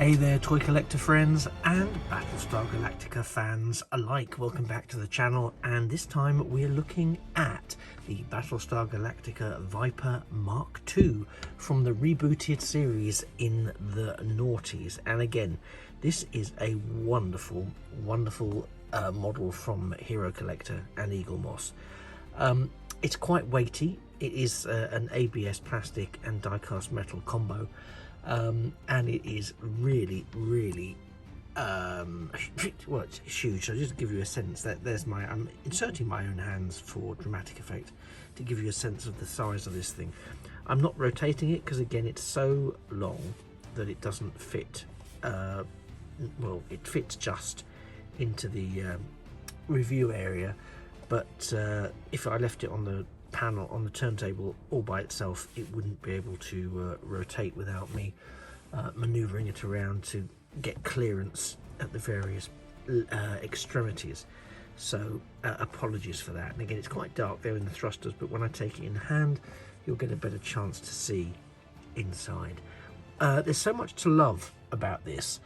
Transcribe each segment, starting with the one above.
Hey there toy collector friends and Battlestar Galactica fans alike, welcome back to the channel, and this time we're looking at the Battlestar Galactica Viper Mark II from the rebooted series in the noughties. And again, this is a wonderful model from Hero Collector and Eagle Moss. It's quite weighty. It is an ABS plastic and die-cast metal combo. And it is really well, it's huge. So just to give you a sense that I'm inserting my own hands for dramatic effect to give you a sense of the size of this thing. I'm not rotating it because again it's so long that it doesn't fit. Well, it fits just into the review area, but if I left it on the panel on the turntable all by itself, it wouldn't be able to rotate without me maneuvering it around to get clearance at the various extremities. So apologies for that. And again, it's quite dark there in the thrusters, but when I take it in hand you'll get a better chance to see inside. There's so much to love about this,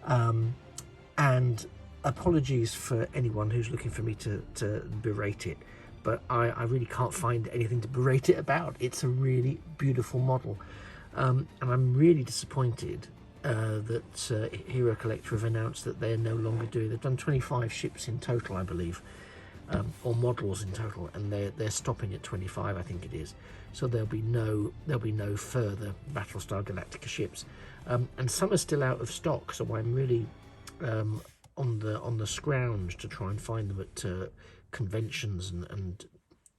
and apologies for anyone who's looking for me to berate it, but I really can't find anything to berate it about. It's a really beautiful model, and I'm really disappointed that Hero Collector have announced that they're no longer doing. They've done 25 ships in total, I believe, or models in total, and they're stopping at 25, I think it is. So there'll be no further Battlestar Galactica ships, and some are still out of stock. So I'm really on the scrounge to try and find them at conventions and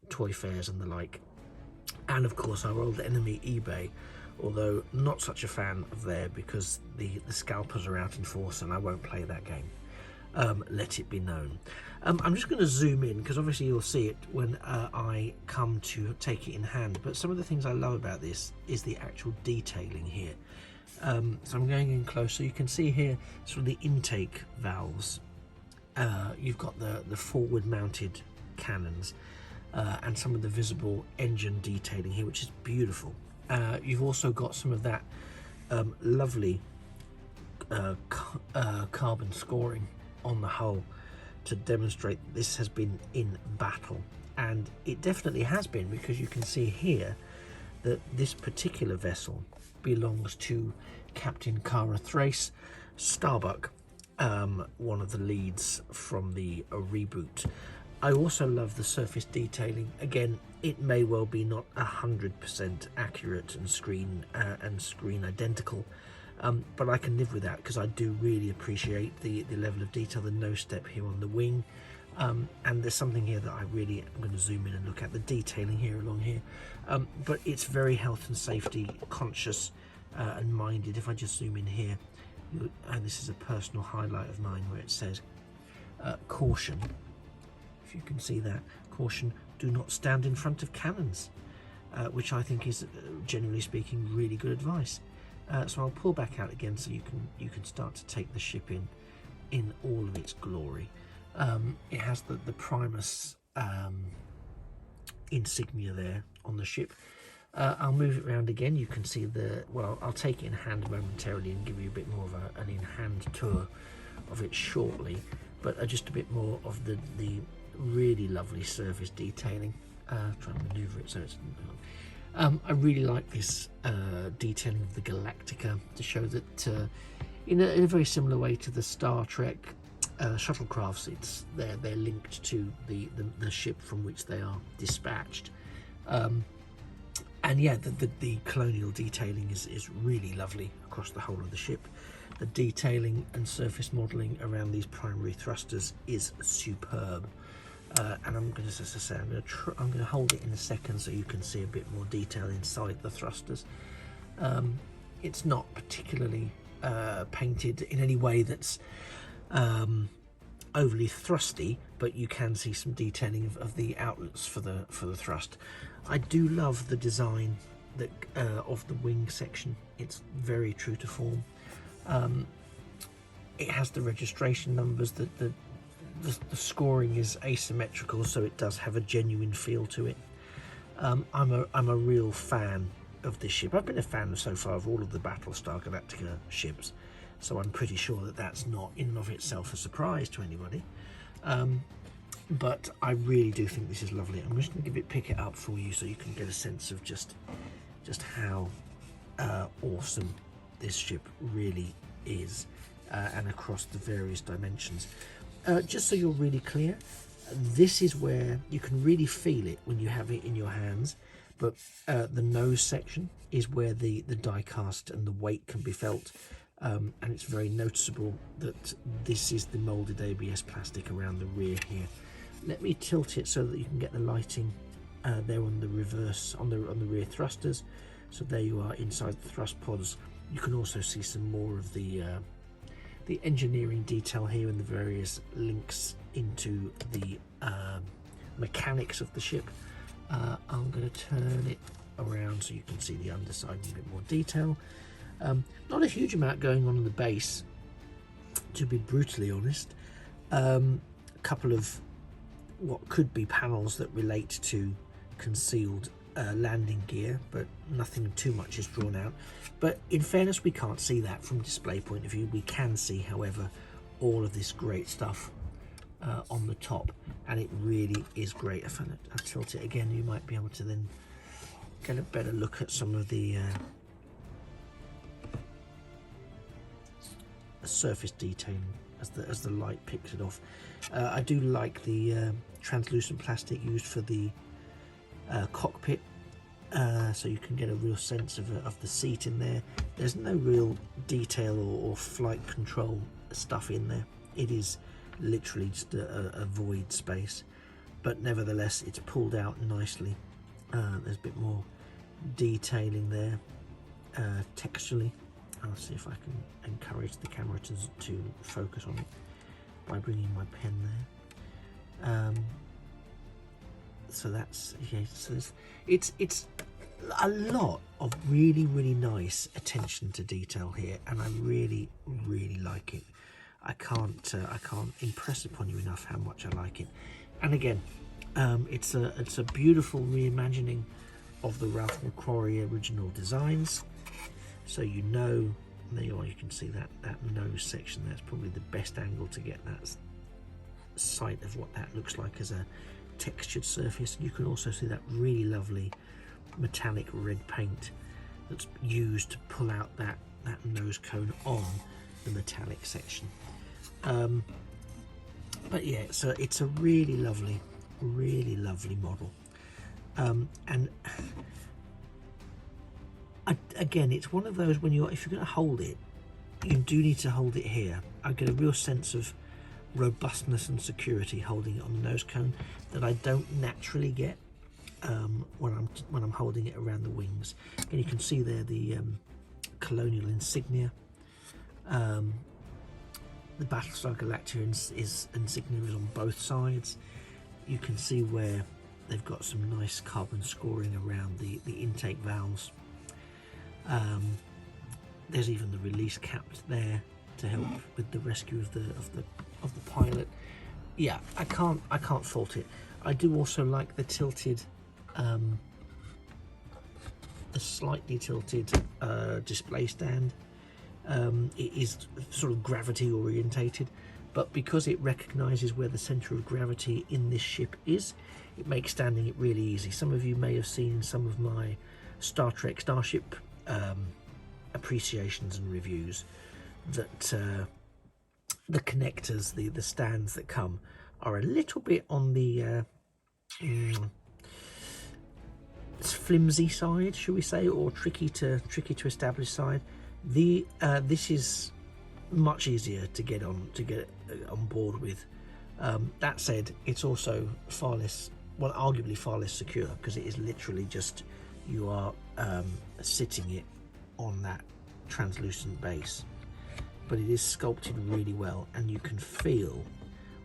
toy fairs and the like, and of course our old enemy eBay, although not such a fan of there because the scalpers are out in force and I won't play that game. Let it be known. I'm just going to zoom in because obviously you'll see it when I come to take it in hand, but some of the things I love about this is the actual detailing here. So I'm going in close so you can see here sort of the intake valves. You've got the forward mounted cannons and some of the visible engine detailing here, which is beautiful. You've also got some of that lovely carbon scoring on the hull to demonstrate that this has been in battle, and it definitely has been, because you can see here that this particular vessel belongs to Captain Kara Thrace Starbuck, one of the leads from the reboot. I also love the surface detailing. Again, it may well be not 100% accurate and screen identical, but I can live with that because I do really appreciate the level of detail, the nose step here on the wing, and there's something here that I really am going to zoom in and look at, the detailing here along here, but it's very health and safety conscious and minded. If I just zoom in here, and this is a personal highlight of mine where it says caution, if you can see that, caution, do not stand in front of cannons, which I think is generally speaking really good advice. So I'll pull back out again so you can start to take the ship in all of its glory. It has the Primus insignia there on the ship. I'll move it around again. You can see well, I'll take it in hand momentarily and give you a bit more of an in-hand tour of it shortly, but just a bit more of the really lovely surface detailing. Try and maneuver it so it's I really like this detailing of the Galactica to show that in a very similar way to the Star Trek shuttlecrafts, they're linked to the ship from which they are dispatched. And yeah, the colonial detailing is really lovely across the whole of the ship. The detailing and surface modelling around these primary thrusters is superb. And I'm going to, as I say, I'm going to hold it in a second so you can see a bit more detail inside the thrusters. It's not particularly painted in any way that's overly thrusty, but you can see some detailing of the outlets for the thrust. I do love the design that of the wing section. It's very true to form. It has the registration numbers, the scoring is asymmetrical, so it does have a genuine feel to it. I'm a real fan of this ship. I've been a fan so far of all of the Battlestar Galactica ships, so I'm pretty sure that that's not in and of itself a surprise to anybody. But I really do think this is lovely. I'm just going to pick it up for you so you can get a sense of just how awesome this ship really is, and across the various dimensions. Just so you're really clear, this is where you can really feel it when you have it in your hands, but the nose section is where the die cast and the weight can be felt, and it's very noticeable that this is the molded ABS plastic around the rear here. Let me tilt it so that you can get the lighting there on the reverse, on the rear thrusters. So there you are inside the thrust pods. You can also see some more of the engineering detail here and the various links into the mechanics of the ship. I'm going to turn it around so you can see the underside in a bit more detail. Not a huge amount going on in the base, to be brutally honest. A couple of what could be panels that relate to concealed landing gear, but nothing too much is drawn out. But in fairness, we can't see that from display point of view. We can see, however, all of this great stuff on the top, and it really is great. If I tilt it again, you might be able to then get a better look at some of the surface detailing as the light picks it off. I do like the translucent plastic used for the cockpit, so you can get a real sense of the seat in there. There's no real detail or flight control stuff in there. It is literally just a void space, but nevertheless it's pulled out nicely. There's a bit more detailing there texturally. I'll see if I can encourage the camera to focus on it by bringing my pen there. So that's, yeah, so it's a lot of really nice attention to detail here, and I really like it. I can't impress upon you enough how much I like it. And again, it's a beautiful reimagining of the Ralph McQuarrie original designs. So you know, there you are, you can see that nose section. That's probably the best angle to get that sight of what that looks like as a textured surface. You can also see that really lovely metallic red paint that's used to pull out that nose cone on the metallic section. But yeah, so it's a really lovely model, and again, it's one of those, if you're going to hold it, you do need to hold it here. I get a real sense of robustness and security holding it on the nose cone that I don't naturally get when I'm holding it around the wings. And you can see there the Colonial insignia. The Battlestar Galactica insignia is on both sides. You can see where they've got some nice carbon scoring around the intake valves. There's even the release cap there to help with the rescue of the pilot. Yeah, I can't fault it. I do also like the tilted, the slightly tilted display stand. It is sort of gravity orientated, but because it recognizes where the center of gravity in this ship is, it makes standing it really easy. Some of you may have seen some of my Star Trek Starship appreciations and reviews that the connectors, the stands that come, are a little bit on the flimsy side, shall we say, or tricky to establish side. This is much easier to get on board with. That said, it's also far less, well, arguably far less secure, because it is literally just, you are sitting it on that translucent base, but it is sculpted really well, and you can feel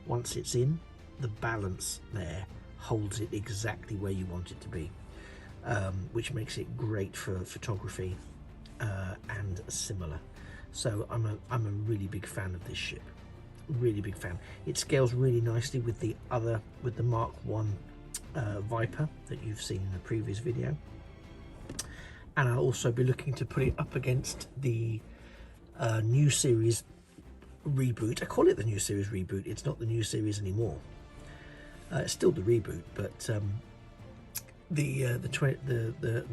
once it's in, the balance there holds it exactly where you want it to be, which makes it great for photography and similar. So I'm a really big fan of this ship, really big fan. It scales really nicely with the Mark 1 Viper that you've seen in the previous video, and I'll also be looking to put it up against the new series reboot. I call it the new series reboot. It's not the new series anymore. It's still the reboot, but the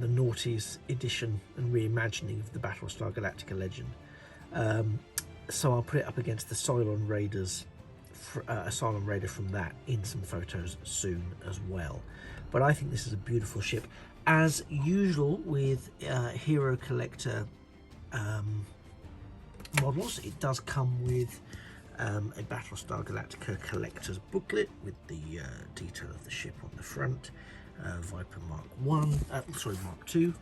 noughties edition and reimagining of the Battlestar Galactica legend. So I'll put it up against the Cylon Raiders, a Cylon Raider from that, in some photos soon as well. But I think this is a beautiful ship, as usual with Hero Collector models. It does come with a Battlestar Galactica collector's booklet with the detail of the ship on the front, Viper Mark II,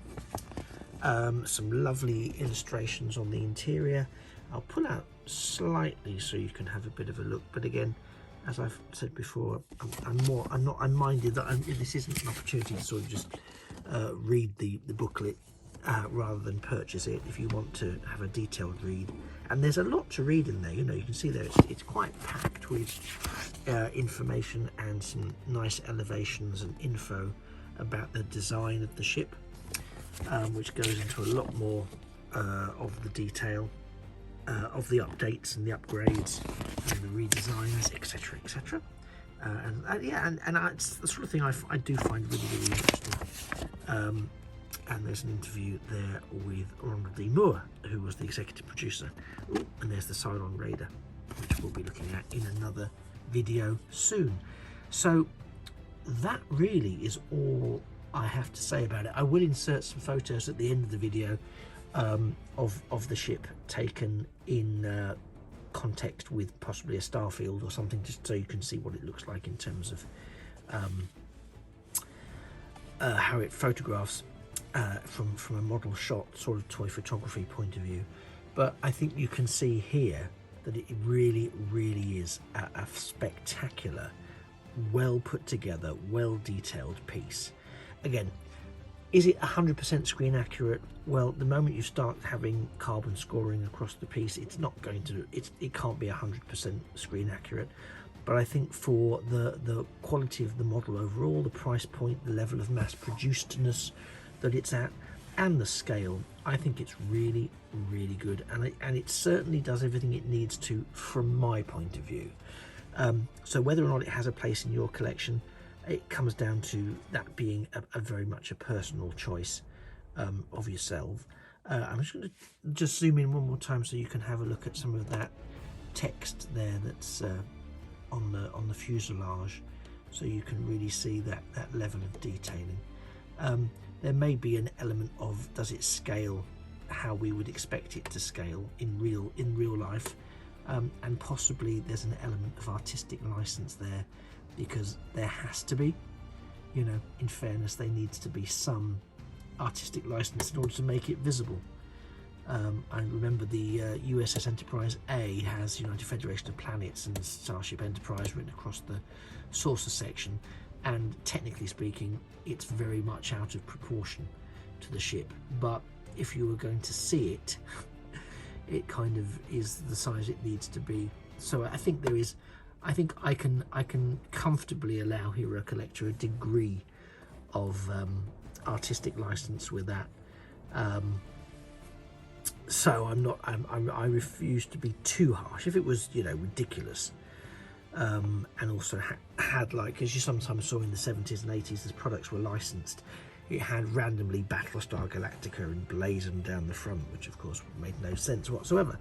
some lovely illustrations on the interior. I'll pull out slightly so you can have a bit of a look, but again, as I've said before, I'm minded that this isn't an opportunity to sort of just read the booklet rather than purchase it. If you want to have a detailed read, and there's a lot to read in there, you know, you can see there it's quite packed with information and some nice elevations and info about the design of the ship, which goes into a lot more of the detail of the updates and the upgrades and the redesigns, etc, etc. And it's the sort of thing I do find really, really interesting. And there's an interview there with Ronald D. Moore, who was the executive producer. Ooh, and there's the Cylon Raider, which we'll be looking at in another video soon. So that really is all I have to say about it. I will insert some photos at the end of the video of the ship taken in context with possibly a starfield or something, just so you can see what it looks like in terms of how it photographs from a model shot, sort of toy photography point of view. But I think you can see here that it really, really is a spectacular, well put together, well detailed piece. Again, is it 100% screen accurate? Well, the moment you start having carbon scoring across the piece, it's not going to, it can't be 100% screen accurate. But I think for the quality of the model overall, the price point, the level of mass producedness that it's at, and the scale, I think it's really, really good, and it certainly does everything it needs to from my point of view. So whether or not it has a place in your collection, it comes down to that being a very much a personal choice of yourself. I'm just going to zoom in one more time so you can have a look at some of that text there that's on the fuselage, so you can really see that level of detailing. There may be an element of, does it scale how we would expect it to scale in real life, and possibly there's an element of artistic license there, because there has to be, you know, in fairness, there needs to be some artistic license in order to make it visible. I remember the USS Enterprise A has United Federation of Planets and Starship Enterprise written across the saucer section, and technically speaking it's very much out of proportion to the ship, but if you were going to see it, it kind of is the size it needs to be. So I think there is, I think I can comfortably allow Hero Collector a degree of artistic license with that. So I refuse to be too harsh. If it was, you know, ridiculous, and also had, like, as you sometimes saw in the 70s and 80s as products were licensed, it had randomly Battlestar Galactica emblazoned down the front, which of course made no sense whatsoever,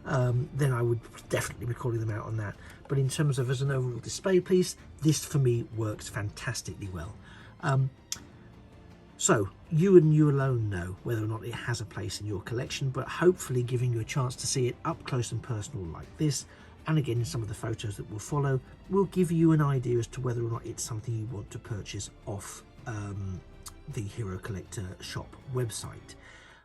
then I would definitely be calling them out on that. But in terms of as an overall display piece, this for me works fantastically well. So you and you alone know whether or not it has a place in your collection, but hopefully giving you a chance to see it up close and personal like this, and again in some of the photos that will follow, will give you an idea as to whether or not it's something you want to purchase off the Hero Collector shop website.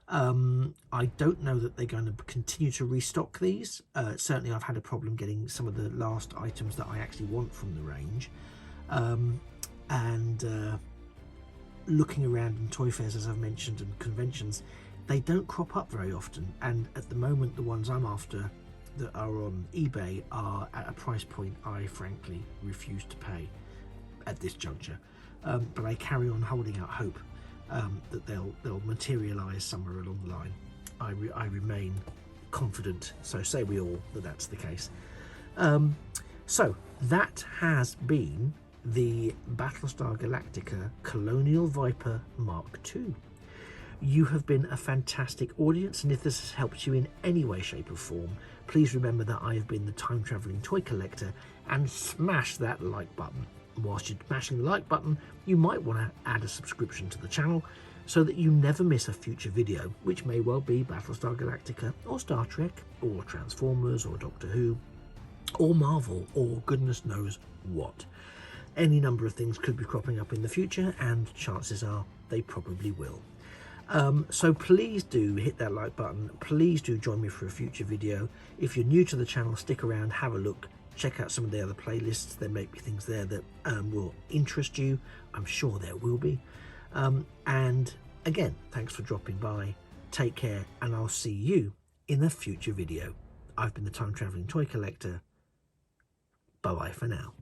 I don't know that they're going to continue to restock these. Certainly I've had a problem getting some of the last items that I actually want from the range, and looking around in toy fairs, as I've mentioned, and conventions, they don't crop up very often, and at the moment the ones I'm after that are on eBay are at a price point I frankly refuse to pay at this juncture, but I carry on holding out hope that they'll materialize somewhere along the line. I remain confident, so say we all, that that's the case. So that has been the Battlestar Galactica Colonial Viper Mark II. You have been a fantastic audience, and if this has helped you in any way, shape or form, please remember that I have been the time travelling toy collector, and smash that like button. Whilst you're smashing the like button, you might want to add a subscription to the channel so that you never miss a future video, which may well be Battlestar Galactica or Star Trek or Transformers or Doctor Who or Marvel or goodness knows what. Any number of things could be cropping up in the future, and chances are they probably will. So please do hit that like button. Please do join me for a future video. If you're new to the channel, stick around, have a look, check out some of the other playlists. There may be things there that will interest you. I'm sure there will be. And again, thanks for dropping by. Take care, and I'll see you in a future video. I've been the Time Travelling Toy Collector. Bye bye for now.